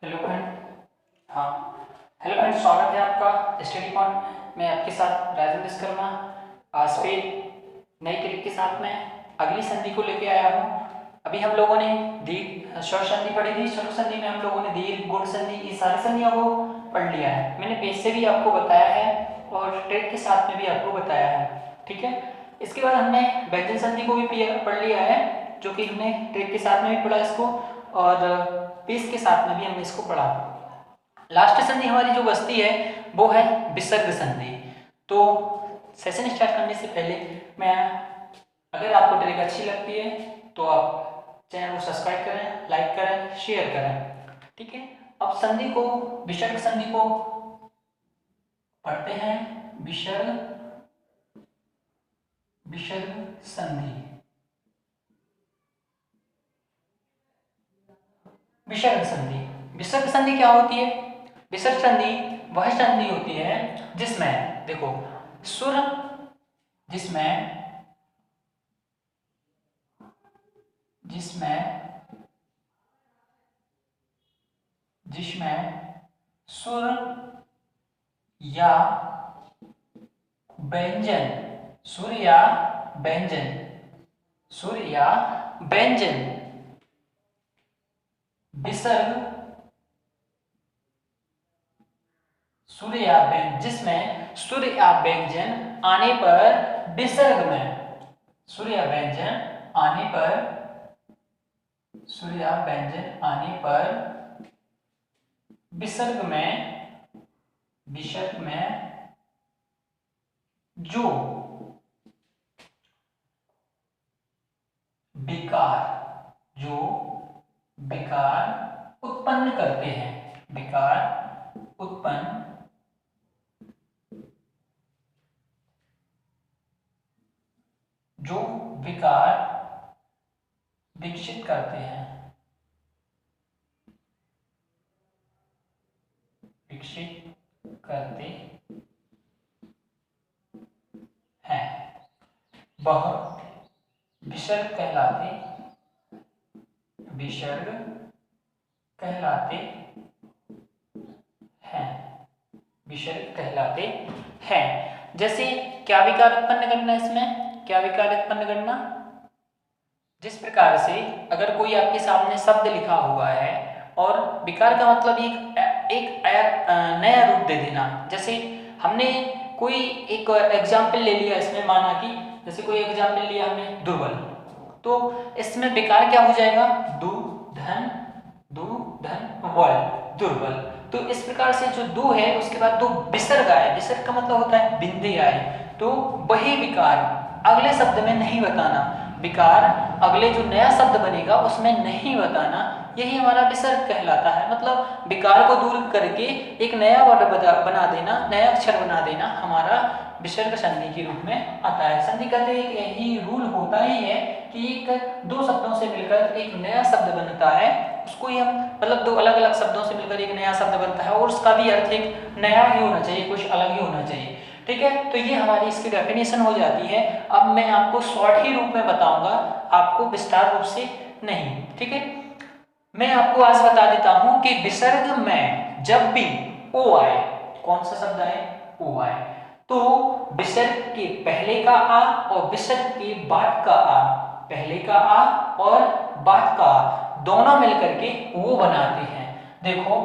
Hello friend. हाँ, hello friend, स्वागत है आपका स्टडी पॉइंट में। आपके साथ राजेंद्र विश्वकर्मा आज फिर नई ट्रिक के साथ में अगली संधि को लेके आया हूँ। अभी हम लोगों ने दीर्घ स्वर संधि पढ़ी थी। स्वर संधि में हम लोगों ने दीर्घ गुण संधि, ये सारी संधियों को पढ़ लिया है। मैंने पेज से भी आपको बताया है और ट्रिक के साथ में भी आपको बताया है, ठीक है। इसके बाद हमने व्यंजन संधि को भी पढ़ लिया है, जो कि हमने ट्रिक के साथ में भी पढ़ा इसको, और पेज के साथ में भी हमने इसको पढ़ा। लास्ट संधि हमारी जो बचती है वो है विसर्ग संधि। तो सेशन स्टार्ट करने से पहले मैं, अगर आपको ट्रिक अच्छी लगती है तो आप चैनल को सब्सक्राइब करें, लाइक करें, शेयर करें, ठीक है। अब संधि को, विसर्ग संधि को पढ़ते हैं। विसर्ग संधि। विसर्ग संधि, विसर्ग संधि क्या होती है? विसर्ग संधि वह संधि होती है जिसमें, देखो, सुर, जिसमें सुर या व्यंजन, सुर या व्यंजन विसर्ग, सुर या व्यंजन, जिसमें सुर या व्यंजन आने पर विसर्ग में, सुर या व्यंजन आने पर विसर्ग में जो विकार उत्पन्न करते हैं, जो विकार विकसित करते हैं, वह विसर्ग कहलाते हैं। जैसे क्या विकार उत्पन्न करना, इसमें क्या विकार उत्पन्न करना? जिस प्रकार से अगर कोई आपके सामने शब्द लिखा हुआ है और विकार का मतलब एक नया रूप दे देना। जैसे हमने कोई एक एग्जाम्पल ले लिया, इसमें माना कि जैसे कोई एग्जाम्पल लिया हमने दुर्बल, तो इसमें विकार क्या हो जाएगा? दु धन वल, दुर्बल। तो इस प्रकार से जो दो है उसके बाद दो विसर्ग आए, विसर्ग का मतलब होता है बिंदी आए, तो वही विकार अगले शब्द में नहीं बताना, विकार अगले जो नया शब्द बनेगा उसमें नहीं बताना, यही हमारा विसर्ग कहलाता है। मतलब विकार को दूर करके एक नया वर्ड बना देना, नया अक्षर बना देना हमारा विसर्ग संधि के रूप में आता है। संधि का तो एक यही रूल होता ही है कि एक दो शब्दों से मिलकर एक नया शब्द बनता है, उसको ही हम, मतलब दो अलग अलग शब्दों से मिलकर एक नया शब्द बनता है और उसका भी अर्थ एक नया ही होना चाहिए, कुछ अलग ही होना चाहिए, ठीक है। तो ये हमारी इसकी डेफिनेशन हो जाती है। अब मैं आपको शॉर्ट ही रूप में बताऊंगा, आपको विस्तार रूप से नहीं, ठीक है। मैं आपको आज बता देता हूं कि विसर्ग में जब भी ओ आए, कौन सा शब्द आए? ओ आए, तो विसर्ग के पहले का आ और विसर्ग के बाद का आ, पहले का आ और बाद का आ दोनों मिलकर के वो बनाते हैं। देखो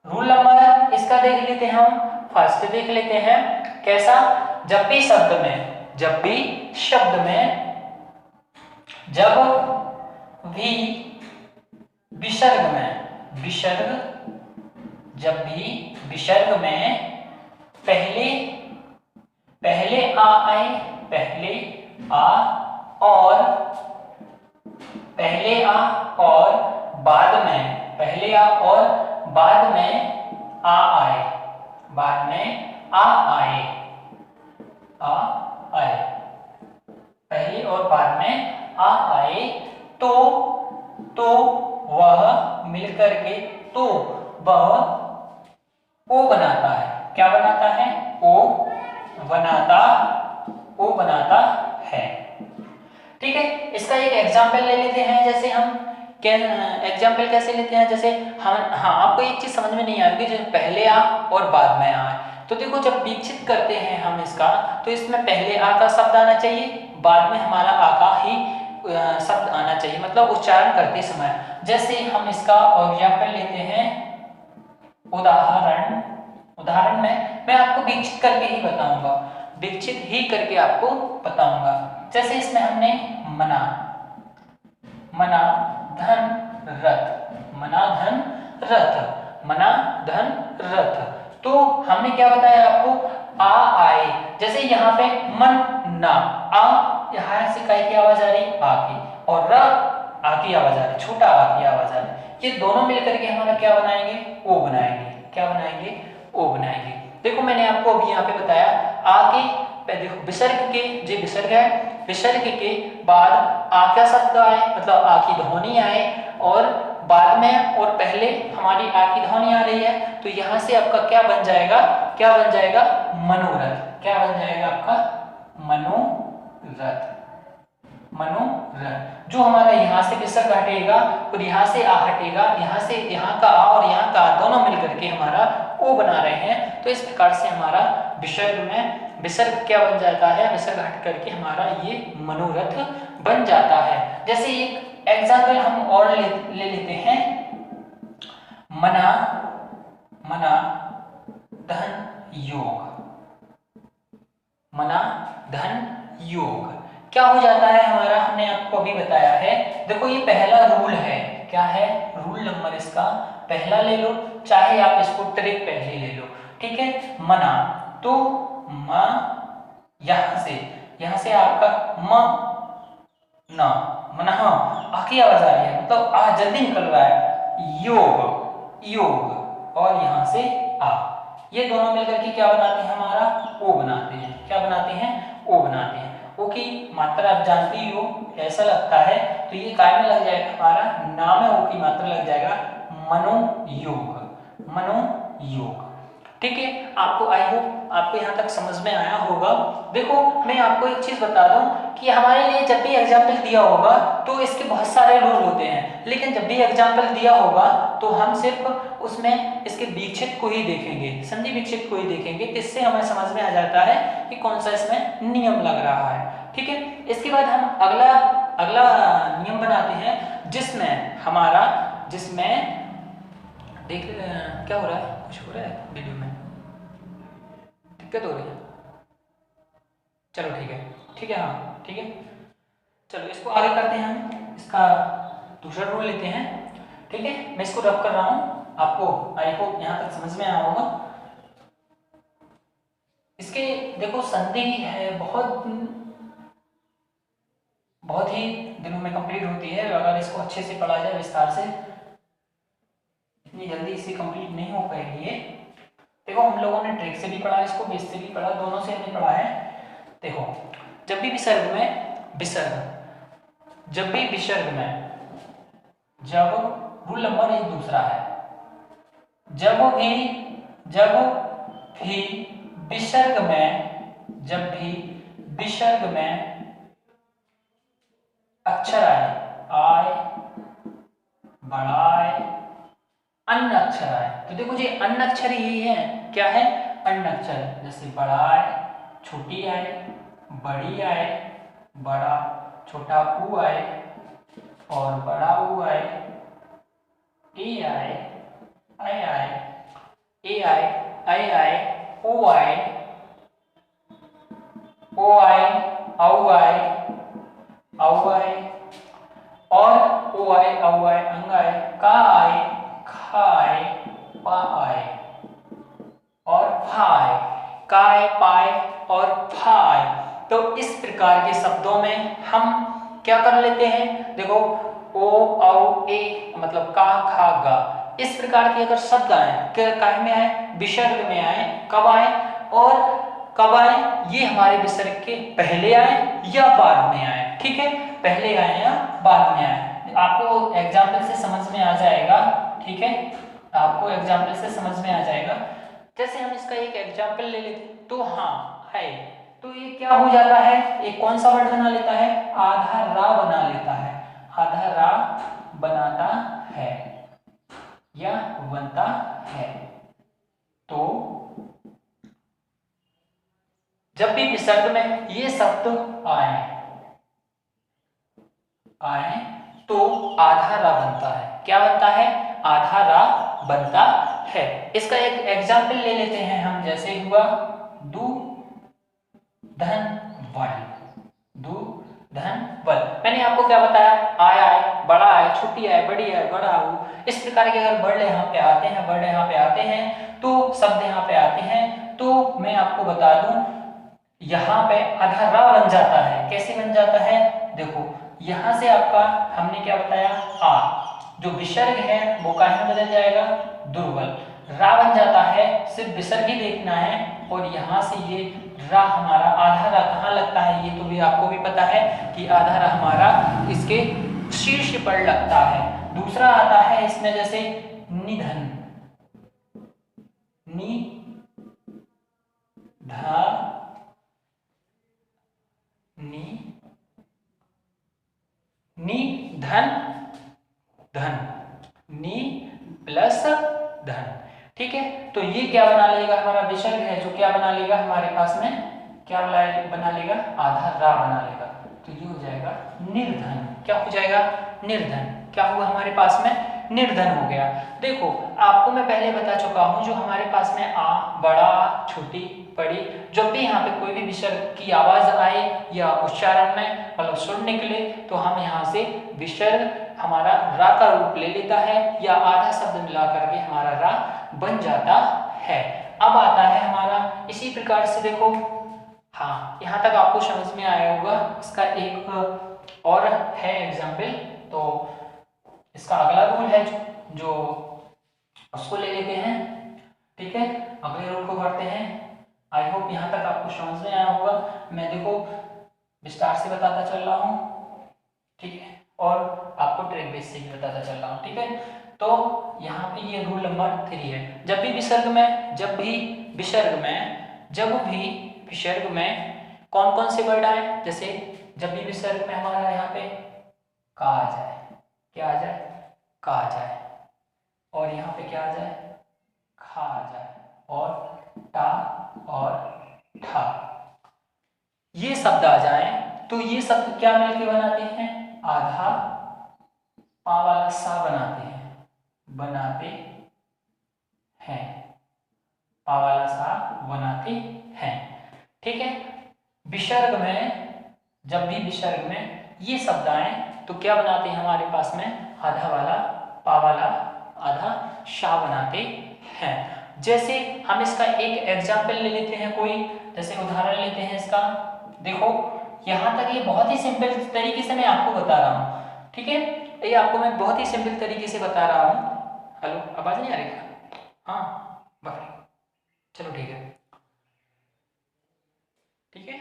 रूल नंबर इसका देख लेते हैं, हम फर्स्ट देख लेते हैं कैसा। जब भी शब्द में जब भी विसर्ग में पहले आ आए, और बाद में आ आए, पहले और बाद में आ आए, तो वह मिलकर के वह ओ बनाता है। क्या बनाता है? ओ बनाता है, ठीक है। इसका एक एग्जाम्पल ले लेते हैं। जैसे हम क्या एग्जाम्पल कैसे लेते हैं, जैसे हम, हाँ आपको एक चीज समझ में नहीं आ रही, जैसे पहले आ और बाद में आ है, तो देखो जब विकसित करते हैं हम इसका, तो इसमें पहले आ का शब्द आना चाहिए, बाद में हमारा आ का ही शब्द आना चाहिए, मतलब उच्चारण करते समय। जैसे हम इसका एग्जाम्पल लेते हैं, उदाहरण में मैं आपको विकसित करके ही बताऊंगा, विकसित ही करके आपको बताऊंगा। जैसे इसमें हमने मना धन रथ, मना धन रथ, तो हमने क्या बताया आपको, आ आए, जैसे यहाँ पे मन ना, आ यहाँ से काय की आवाज आ रही, आ की, और र आ की आवाज आ रही, छोटा आ की आवाज आ रही, ये दोनों मिलकर के हमारा क्या बनाएंगे, ओ बनाएंगे, क्या बनाएंगे, ओ बनाएंगे। देखो मैंने आपको अभी यहाँ पे बताया, आ के देखो विसर्ग के, जो विसर्ग है, विसर्ग के बाद आ का शब्द आए, मतलब आ की ध्वनि आए, और बाद में और पहले हमारी आ की ध्वनि आ रही है, तो यहाँ से आपका क्या बन जाएगा, मनोरथ, क्या बन जाएगा आपका, मनोरथ, जो हमारा यहाँ से विसर्ग हटेगा और यहाँ से आ हटेगा, यहाँ से यहाँ का आ और यहाँ का आ दोनों मिलकर के हमारा ओ बना रहे हैं, तो इस प्रकार से हमारा विसर्ग क्या बन जाता है, विसर्ग हट करके हमारा ये मनोरथ बन जाता है। जैसे एक एग्जाम्पल हम और ले लेते हैं, मना धन योग, क्या हो जाता है हमारा, हमने आपको अभी बताया है, देखो ये पहला रूल है, क्या है, रूल नंबर इसका पहला ले लो, चाहे आप इसको ट्रिक पहले ले लो, ठीक है। मना, तो म यहाँ से आपका म ना, मना, आ की आवाज आ रही है, मतलब आ जल्दी निकल रहा है, योग, और यहाँ से आ, ये दोनों मिलकर के क्या बनाते हैं, हमारा ओ बनाते हैं, क्या बनाते हैं, ओ बनाते हैं। ओ की मात्रा आप जानती ही हो, ऐसा लगता है, तो ये काय में लग जाएगा, हमारा नाम है, ओ की मात्रा लग जाएगा मनोयोग, ठीक है। आपको आई होप आपको यहाँ तक समझ में आया होगा। देखो मैं आपको एक चीज बता दूं कि हमारे लिए जब भी एग्जाम्पल दिया होगा तो इसके बहुत सारे रूल होते हैं, लेकिन जब भी एग्जाम्पल दिया होगा तो हम सिर्फ उसमें इसके विकसित को ही देखेंगे, संधि विकसित को ही देखेंगे, इससे हमें समझ में आ जाता है कि कौन सा इसमें नियम लग रहा है, ठीक है। इसके बाद हम अगला नियम बनाते हैं, जिसमें देख क्या हो रहा है, कुछ हो रहा है वीडियो में, दिक्कत हो रही है, चलो ठीक है, हाँ ठीक है, चलो इसको आगे करते हैं हम, इसका दूसरा रूल लेते हैं, ठीक है। मैं इसको रफ कर रहा हूँ, आपको आई होप यहाँ तक समझ में आया होगा। इसके देखो संधि है, बहुत ही दिनों में कंप्लीट होती है, अगर इसको अच्छे से पढ़ा जाए विस्तार से, इतनी जल्दी इसे कंप्लीट नहीं हो पाएगी ये। देखो हम लोगों ने ट्रिक से भी पढ़ा, इसको बेस से भी पढ़ा, दोनों से हमने पढ़ा है। देखो जब भी विसर्ग में जब रूल नंबर एक दूसरा है, जब भी विसर्ग में अक्षर आए, बड़ा अन्न अक्षर आए, तो देखो जी अन्न अक्षर यही है, क्या है, अन्न अक्षर, जैसे बड़ा आए, छोटी आए, बड़ी आए, बड़ा छोटा ऊ आए, और बड़ा ऊ आए, ए आए, आई आए, ए आए, आई आए, ओ आए, औ आए, औ आए, और ओ आए, औ आए, अंग आए, का आए, खा आए, पा आए, और फा आए, काय पाए और फा आए। तो इस प्रकार के शब्दों में हम क्या कर लेते हैं, देखो ओ औ ए मतलब का खा गा, इस प्रकार के अगर शब्द आए, काय में आए, विसर्ग में आए, कब आए, और कब आए, ये हमारे विसर्ग के पहले आए या बाद में आए, ठीक है, पहले आए या बाद में आए, आपको एग्जाम्पल से समझ में आ जाएगा, ठीक है, आपको एग्जाम्पल से समझ में आ जाएगा। जैसे हम इसका एक एग्जाम्पल ले लेते, तो हाँ है, तो ये क्या हो जाता है, एक कौन सा वर्ड बना लेता है, आधा रा बना लेता है, आधा रा बनाता है या बनता है। तो जब भी विसर्ग में ये शब्द आए तो आधा रा बनता है। क्या बनता है? आधा रा बनता है। इसका एक एग्जाम्पल ले लेते हैं हम, जैसे हुआ दू धन वल। दू धन वल। मैंने आपको क्या बताया? आय आय, बड़ा आय, छोटी आय, बड़ी आय, बड़ा ऊ। इस प्रकार के अगर वर्ड यहाँ पे आते हैं, वर्ड यहाँ पे आते हैं, तो शब्द यहाँ पे आते हैं, तो मैं आपको बता दूं यहाँ पे आधा रा बन जाता है। कैसे बन जाता है? देखो यहां से आपका हमने क्या बताया? आ, जो विसर्ग है वो काहे में बदल जाएगा? दुर्बल। रा बन जाता है, सिर्फ विसर्ग ही देखना है। और यहाँ से ये रा हमारा आधा रा कहाँ लगता है? ये तो भी आपको भी पता है कि आधा रा हमारा इसके शीर्ष पर लगता है। दूसरा आता है इसमें जैसे निधन, नि धा नि धन धन, नी प्लस धन। ठीक है, तो ये क्या बना लेगा? हमारा विसर्ग है जो क्या बना लेगा हमारे पास में? क्या बना लेगा? आधा रा बना लेगा। तो ये हो जाएगा निर्धन। क्या हो जाएगा? निर्धन। क्या हुआ हमारे पास में? निर्धन हो गया। देखो आपको मैं पहले बता चुका हूं, जो हमारे पास में आ, बड़ा, छोटी, बड़ी, जब भी यहाँ पे कोई भी विसर्ग की आवाज आए या उच्चारण में मतलब सुर निकले, तो हम यहाँ से विसर्ग हमारा रा का रूप ले लेता है या आधा शब्द मिला करके हमारा रा बन जाता है। अब आता है हमारा इसी प्रकार से, देखो हाँ यहाँ तक आपको समझ में आया होगा। इसका एक और है एग्जाम्पल, तो इसका अगला रूल है जो उसको ले लेते हैं। ठीक है, अगले रूल को करते हैं। आई होप यहाँ तक आपको समझ में आया होगा। मैं देखो विस्तार से बताता चल रहा हूँ, ठीक है, और आपको ट्रेक बेस से भी बताता चल रहा हूँ। ठीक है, तो यहाँ पे ये रूल नंबर 3 है। जब भी विसर्ग में कौन कौन से वर्ड आए? जैसे जब भी विसर्ग में हमारा यहाँ पे का आ जाए, क्या आ जाए? का आ जाए, और यहाँ पे क्या आ जाए? खा आ जाए, और टा और ठा, ये शब्द आ जाए, तो ये शब्द क्या मिलके बनाते हैं? आधा पा वाला सा बनाते हैं, पा वाला सा बनाते हैं। ठीक है, विसर्ग में जब भी विसर्ग में ये शब्द आए तो क्या बनाते हैं हमारे पास में? आधा वाला पा वाला आधा शा बनाते हैं। जैसे हम इसका एक एग्जाम्पल ले लेते हैं, कोई जैसे उदाहरण लेते हैं इसका। देखो यहाँ तक ये बहुत ही सिंपल तरीके से मैं आपको बता रहा हूँ। ठीक है, ये आपको मैं बहुत ही सिंपल तरीके से बता रहा हूँ। हेलो, आवाज नहीं आ रही? हाँ बस, चलो ठीक है। ठीक है,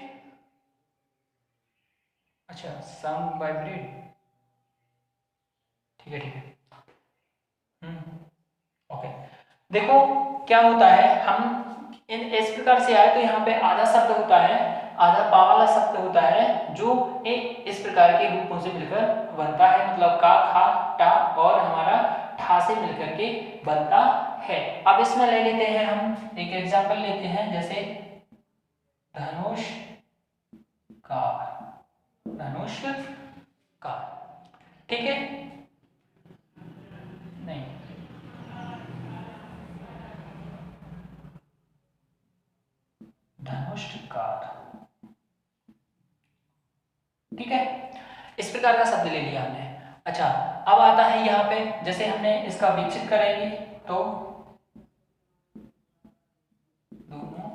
अच्छा साउंड वाइब्रेट, ठीक है। ओके, देखो क्या होता है, हम इस प्रकार से आए तो यहाँ पे आधा शब्द होता है, आधा पा वाला शब्द होता है, जो इस प्रकार के रूपों से मिलकर बनता है। मतलब का, खा, टा और हमारा ठा से मिलकर के बनता है। अब इसमें ले लेते हैं हम एक एग्जाम्पल लेते हैं, जैसे धनुष का, धनुष का। ठीक है, नहीं धनुष्कार। ठीक है, इस प्रकार का शब्द ले लिया हमने। अच्छा, अब आता है यहाँ पे, जैसे हमने इसका विकसित करेंगे तो दोनों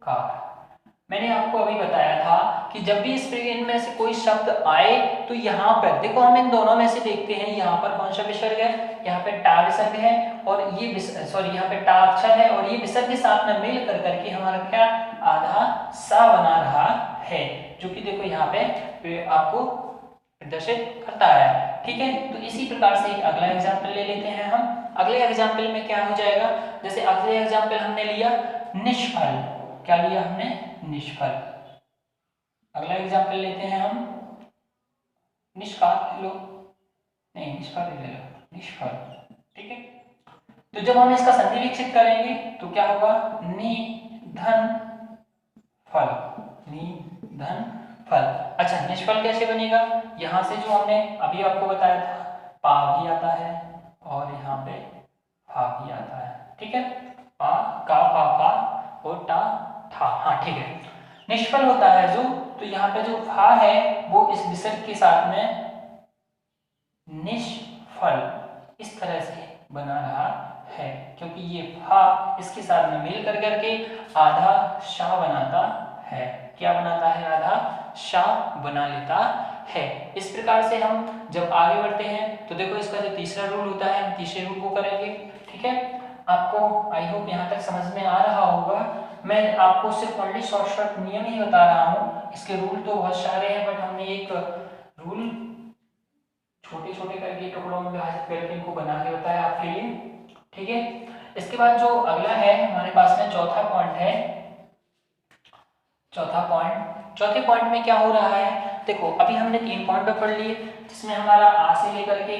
कार। मैंने आपको अभी बताया था कि जब भी इस इनमें से कोई शब्द आए तो यहाँ पर देखो, हम इन दोनों में से देखते हैं यहाँ पर कौन सा विसर्ग है। यहाँ पे टा विसर्ग है और ये यहाँ पे टा अक्षर है और ये विसर्ग के साथ में मिल कर करके हमारा क्या आधा सा बना रहा है, जो कि देखो यहाँ पे आपको प्रदर्शित करता है। ठीक है, तो इसी प्रकार से एक अगला एग्जाम्पल ले लेते हैं हम। अगले एग्जाम्पल में क्या हो जाएगा, जैसे अगले एग्जाम्पल हमने लिया निष्फल। क्या लिया हमने? निष्फल। अगला एग्जाम्पल लेते हैं हम, निष्काल ले लो, नहीं निष्काल ले लो, निष्फल। ठीक है, तो जब हम इसका संधि विकसित करेंगे तो क्या होगा, नि धन फल, नि धन फल। अच्छा, निष्फल कैसे बनेगा, यहां से जो हमने अभी आपको बताया था, पा भी आता है और यहाँ पे फा भी आता है। ठीक है, पा का पा फा और टा था। हाँ ठीक है, निष्फल होता है जो, तो यहाँ पे जो फा है वो इस विसर्ग के साथ में निष्फल इस तरह से बना रहा है, क्योंकि ये फा इसके साथ में मिल कर करके आधा शा बनाता है। क्या बनाता है, आधा शा बना लेता है। इस प्रकार से हम जब आगे बढ़ते हैं तो देखो इसका जो तीसरा रूल होता है, हम तीसरे रूल को करेंगे। ठीक है, आपको आई होप यहाँ तक समझ में आ रहा होगा। मैं आपको सिर्फ ओनली शॉर्ट नियम ही बता रहा हूँ, इसके रूल तो बहुत सारे हैं, बट हमने एक रूल छोटे छोटे करके टुकड़ों में विभाजित करके इनको बना के बताया आपके लिए। ठीक है, इसके बाद जो अगला है हमारे पास में चौथा पॉइंट है। चौथे पॉइंट में क्या हो रहा है, देखो अभी हमने 3 पॉइंट पढ़ लिए, जिसमें हमारा आ से लेकर के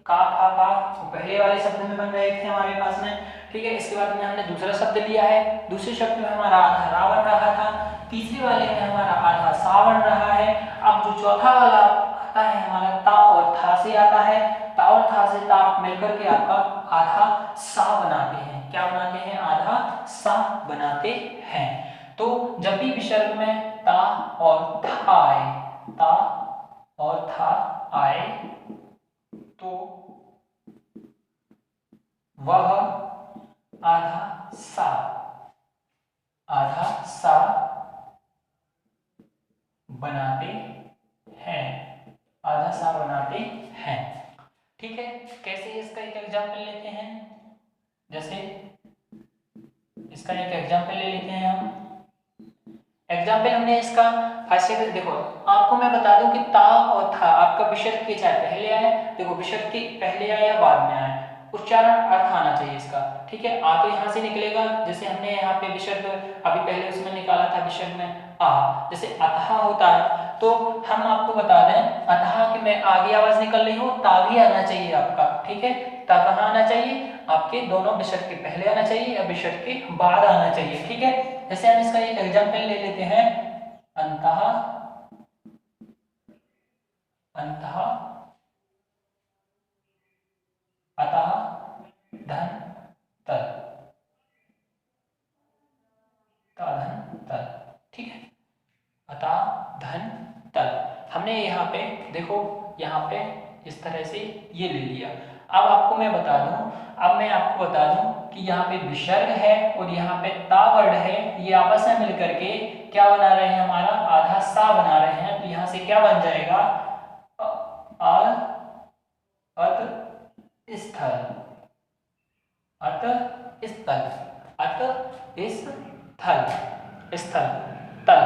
का फा पा पहले वाले शब्द में बन रहे थे हमारे पास में। ठीक है, इसके बाद में हमने दूसरा शब्द लिया है, दूसरे शब्द में हमारा आधा रा बन रहा था, तीसरे वाले में हमारा आधा सा बन रहा है। अब जो चौथा वाला आता है हमारा ता और था से आता है, ता और था से ता मिलकर के आपका आधा सा बनाते हैं। क्या बनाते हैं, आधा सा बनाते हैं। तो जब भी विसर्ग में ता और था आए, ता और था आए, तो वह आधा सा बनाते हैं, आधा सा बनाते हैं। ठीक है, कैसे इसका एक एग्जाम्पल लेते हैं, जैसे इसका एक एग्जाम्पल ले लेते हैं हम। एग्जाम्पल हमने इसका फर्स्ट से देखो, आपको मैं बता दूं कि ता और था आपका विसर्ग के चाहे पहले आए, देखो विसर्ग के पहले आए या बाद में आए, उच्चारण अर्थ आना चाहिए इसका। ठीक है, आ तो यहाँ से निकलेगा, जैसे हमने यहाँ पे विसर्ग अभी पहले उसमें निकाला था विसर्ग में आ, जैसे अतः होता है, तो हम आपको बता दें अतः कि मैं आगे आवाज निकल रही हूँ, ता भी आना चाहिए आपका। ठीक है, ता कहाँ आना चाहिए, आपके दोनों विसर्ग के पहले आना चाहिए या विसर्ग के बाद आना चाहिए। ठीक है, जैसे हम इसका एक एग्जाम्पल ले लेते हैं, अंतः अंतः अतः धन तल, धन तल। ठीक है, अतः धन तल हमने यहाँ पे देखो, यहाँ पे इस तरह से ये ले लिया। अब आपको मैं बता दूं, कि यहाँ पे विसर्ग है और यहाँ पे ता वर्ड है, ये आपस में मिलकर के क्या बना रहे हैं, हमारा आधा सा बना रहे हैं। तो यहाँ से क्या बन जाएगा, अत स्थल, अत स्थल, अत स्थल तल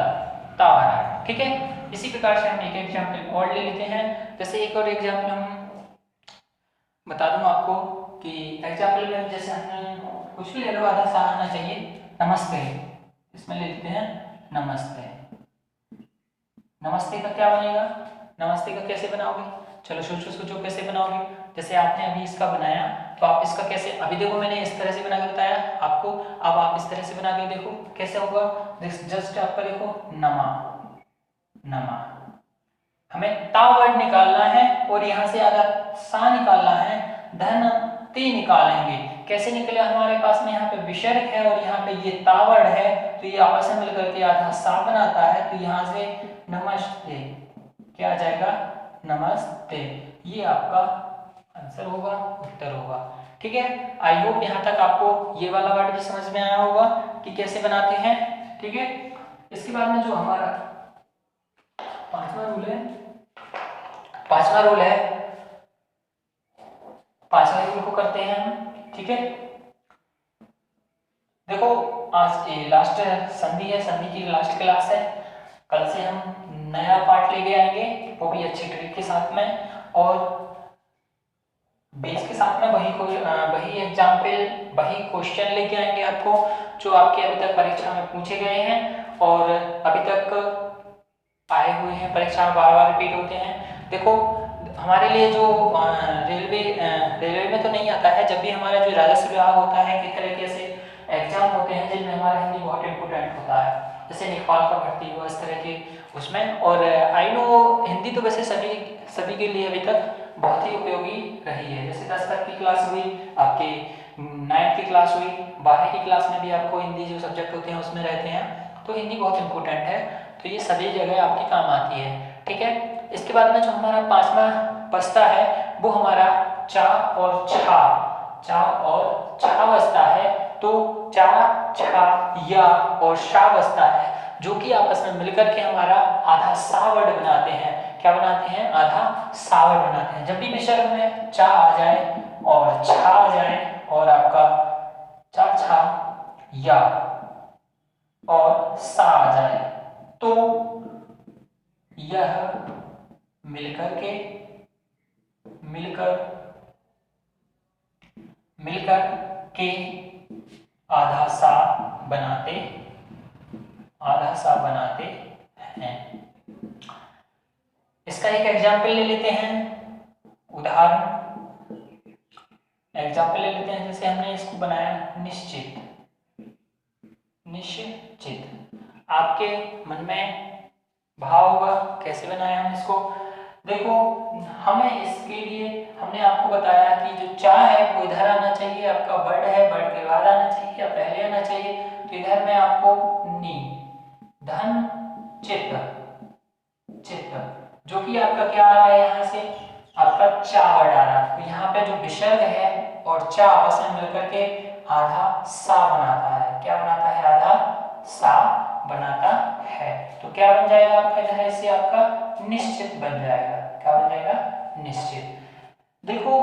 तारा। ठीक है, इसी प्रकार से हम एक एग्जाम्पल और ले लेते हैं। जैसे एक और एग्जाम्पल हम बता दूं आपको कि एग्जाम्पल में जैसे हमने कुछ भी ले लो, आधा सा आना चाहिए, नमस्ते, इसमें ले लेते हैं नमस्ते। नमस्ते का क्या बनेगा, नमस्ते का कैसे बनाओगे, चलो सोचो कैसे बनाओगे। जैसे आपने अभी इसका बनाया, तो आप इसका कैसे, अभी देखो मैंने इस तरह से बना के बताया आपको, अब आप इस तरह से बना के देखो कैसे होगा। जस्ट आपका देखो नमा, नमा, हमें ता वर्ड निकालना है और यहाँ से आधा सा निकालना है, धन ते निकालेंगे। कैसे निकले, हमारे पास में यहाँ पे विसर्ग है और यहाँ पे ये ता वर्ड है, तो ये आपस में मिलकर के आधा सा बनाता है। तो यहाँ से नमस्ते क्या आ जाएगा, नमस्ते, ये आपका आंसर होगा, उत्तर होगा। ठीक है, आई होप यहाँ तक आपको ये वाला वर्ड भी समझ में आया होगा कि कैसे बनाते हैं। ठीक है, इसके बाद में जो हमारा पांचवा रूल है, पांचवा रूल को करते हैं हम। ठीक है, देखो आज ये लास्ट संधि है, संधि की लास्ट क्लास है, कल से हम नया पार्ट लेके आएंगे, वो भी अच्छी ट्रिक के साथ में और बेस के साथ में वही एग्जाम्पल, वही क्वेश्चन लेके आएंगे आपको, जो आपके अभी तक परीक्षा में पूछे गए हैं और अभी तक आए हुए हैं, परीक्षा में बार बार रिपीट होते हैं। देखो हमारे लिए जो रेलवे में तो नहीं आता है, जब भी हमारा जो राजस्व विभाग होता है किस तरीके से एग्जाम होते हैं जिनमें हमारा हिंदी बहुत इंपॉर्टेंट होता है, जैसे नेपाल का भर्ती हुआ इस तरह के उसमें। और आई नो हिंदी तो वैसे सभी के लिए अभी तक बहुत ही उपयोगी रही है। जैसे 10 तक की क्लास हुई, आपकी 9th की क्लास हुई, 12वीं की क्लास में भी आपको हिंदी जो सब्जेक्ट होते हैं उसमें रहते हैं, तो हिंदी बहुत इंपॉर्टेंट है, तो ये सभी जगह आपके काम आती है। ठीक है, इसके बाद में जो हमारा 5वां बस्ता है वो हमारा चा और छा, चा और छा बस्ता है। तो चा, छा, या और शा बस्ता है, जो कि आपस में मिलकर के हमारा आधा सा वर्ड बनाते हैं। क्या बनाते हैं? आधा सा वर्ड बनाते हैं। जब भी विसर्ग में चा आ जाए और छा आ जाए और आपका चा, छा, या और सा आ जाए, तो यह मिलकर के आधा सा बनाते हैं। इसका एक एग्जाम्पल ले लेते हैं, उदाहरण एग्जाम्पल ले लेते हैं। जैसे हमने इसको बनाया निश्चित, आपके मन में भाव होगा कैसे बनाया हम इसको। देखो हमें इसके लिए हमने आपको बताया कि जो चा है वो इधर आना चाहिए, आपका बर्ड है, बर्ड के बाद आना चाहिए या पहले आना चाहिए, तो इधर में आपको नी, धन, चित्त, जो कि आपका क्या आ रहा है, यहाँ से आपका चा वर्ड आ रहा है। तो यहाँ पे जो विसर्ग है और चा आपस में मिलकर के आधा सा बनाता है। क्या बनाता है? आधा सा बनाता है। तो क्या बन जाएगा आपका इधर ऐसे आपका निश्चित बन जाएगा। क्या बन जाएगा? निश्चित। देखो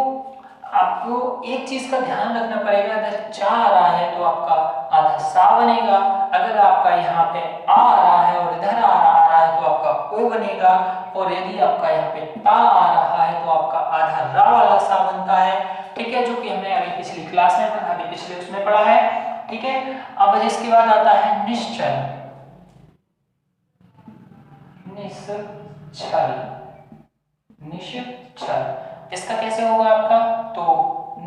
आपको एक चीज का ध्यान रखना पड़ेगा, अगर चा आ रहा है तो आपका आधा सा बनेगा, अगर आपका यहाँ पे आ रहा है और इधर आ रहा है तो आपका ओ बनेगा, और यदि आपका यहाँ पे ता आ रहा है तो आपका आधा रा वाला सा बनता है। ठीक है, जो कि हमने अभी पिछली क्लास में पढ़ा, अभी पिछले उसमें पढ़ा है। ठीक है, अब इसके बाद आता है निश्चल, निश्चल। इसका कैसे होगा आपका? तो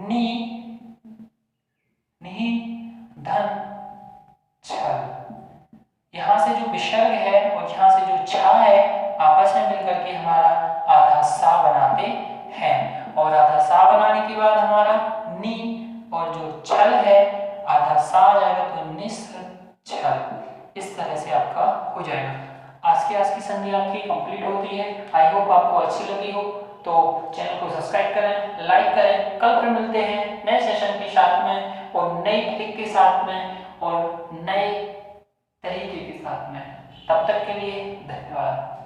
नी, धन, छल। यहां से जो विसर्ग है और यहां से जो छा है आपस में मिलकर के हमारा आधा सा बनाते हैं, और आधा सा बनाने के बाद हमारा नी और जो छल है आधा सा आ जाएगा, तो निश्चल। इस तरह से आपका हो जाएगा। आज की संधि आपकी कंप्लीट होती है। आई होप आपको अच्छी लगी हो, तो चैनल को सब्सक्राइब करें, लाइक करें। कल फिर मिलते हैं नए सेशन के साथ में और नई ट्रिक के साथ में और नए तरीके के साथ में। तब तक के लिए धन्यवाद।